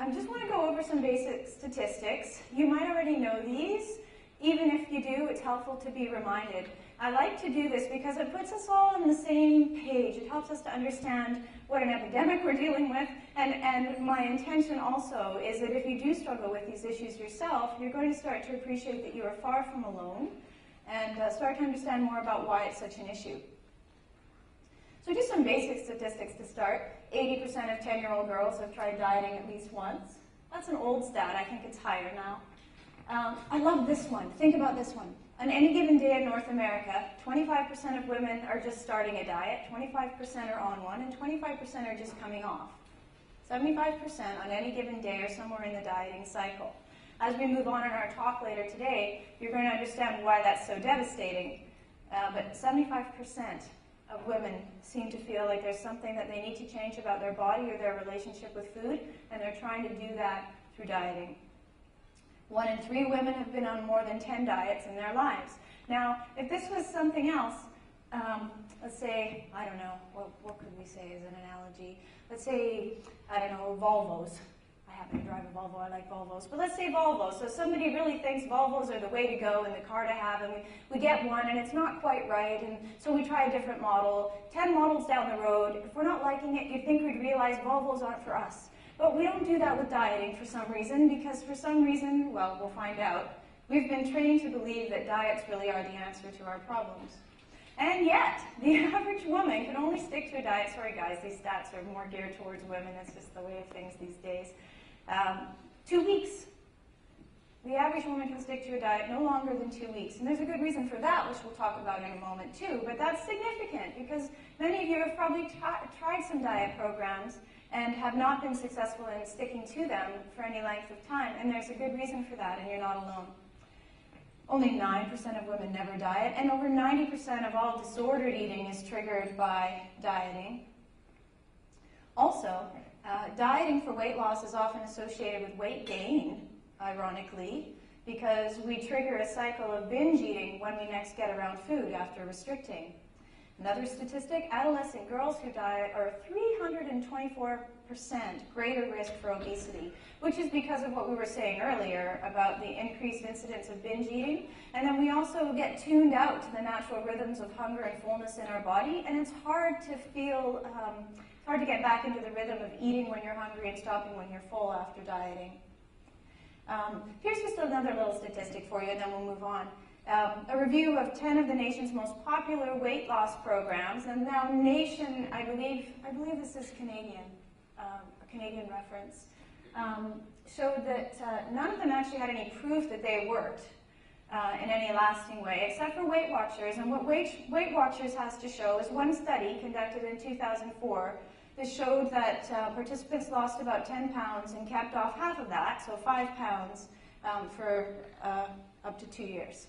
I just want to go over some basic statistics. You might already know these. Even if you do, it's helpful to be reminded. I like to do this because it puts us all on the same page. It helps us to understand what an epidemic we're dealing with, and my intention also is that if you do struggle with these issues yourself, you're going to start to appreciate that you are far from alone, and start to understand more about why it's such an issue. So just some basic statistics to start. 80% of 10-year-old girls have tried dieting at least once. That's an old stat. I think it's higher now. I love this one. Think about this one. On any given day in North America, 25% of women are just starting a diet, 25% are on one, and 25% are just coming off. 75% on any given day are somewhere in the dieting cycle. As we move on in our talk later today, you're going to understand why that's so devastating. But 75% of women seem to feel like there's something that they need to change about their body or their relationship with food, and they're trying to do that through dieting. 1 in 3 women have been on more than 10 diets in their lives. Now, if this was something else, let's say, I don't know, what could we say as an analogy? Let's say, I don't know, Volvos. I happen to drive a Volvo, I like Volvos. But let's say Volvos. So somebody really thinks Volvos are the way to go and the car to have, and we get one and it's not quite right, and so we try a different model. 10 models down the road, if we're not liking it, you'd think we'd realize Volvos aren't for us. But we don't do that with dieting for some reason, because for some reason, well, we'll find out, we've been trained to believe that diets really are the answer to our problems. And yet, the average woman can only stick to a diet, sorry guys, these stats are more geared towards women, that's just the way of things these days, 2 weeks. The average woman can stick to a diet no longer than 2 weeks. And there's a good reason for that, which we'll talk about in a moment too, but that's significant because many of you have probably tried some diet programs and have not been successful in sticking to them for any length of time, and there's a good reason for that, and you're not alone. Only 9% of women never diet, and over 90% of all disordered eating is triggered by dieting. Also, dieting for weight loss is often associated with weight gain, ironically, because we trigger a cycle of binge eating when we next get around food after restricting. Another statistic, adolescent girls who diet are 324% greater risk for obesity, which is because of what we were saying earlier about the increased incidence of binge eating. And then we also get tuned out to the natural rhythms of hunger and fullness in our body, and it's hard to feel, it's hard to get back into the rhythm of eating when you're hungry and stopping when you're full after dieting. Here's just another little statistic for you, and then we'll move on. A review of 10 of the nation's most popular weight loss programs, and now nation, I believe this is Canadian, a Canadian reference, showed that none of them actually had any proof that they worked in any lasting way, except for Weight Watchers. And what Weight Watchers has to show is one study conducted in 2004 that showed that participants lost about 10 pounds and kept off half of that, so 5 pounds, for up to 2 years.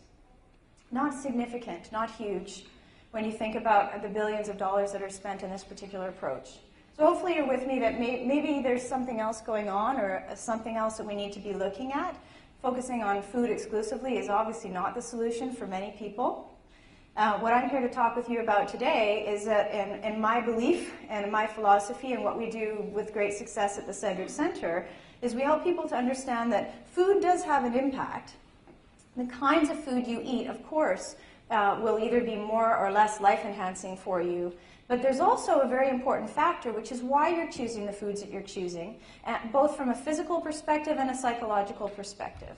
Not significant, not huge, when you think about the billions of dollars that are spent in this particular approach. So hopefully you're with me that maybe there's something else going on or something else that we need to be looking at. Focusing on food exclusively is obviously not the solution for many people. What I'm here to talk with you about today is that in my belief and in my philosophy and what we do with great success at the CEDRIC Centre is we help people to understand that food does have an impact. The kinds of food you eat, of course, will either be more or less life-enhancing for you, but there's also a very important factor, which is why you're choosing the foods that you're choosing, both from a physical perspective and a psychological perspective.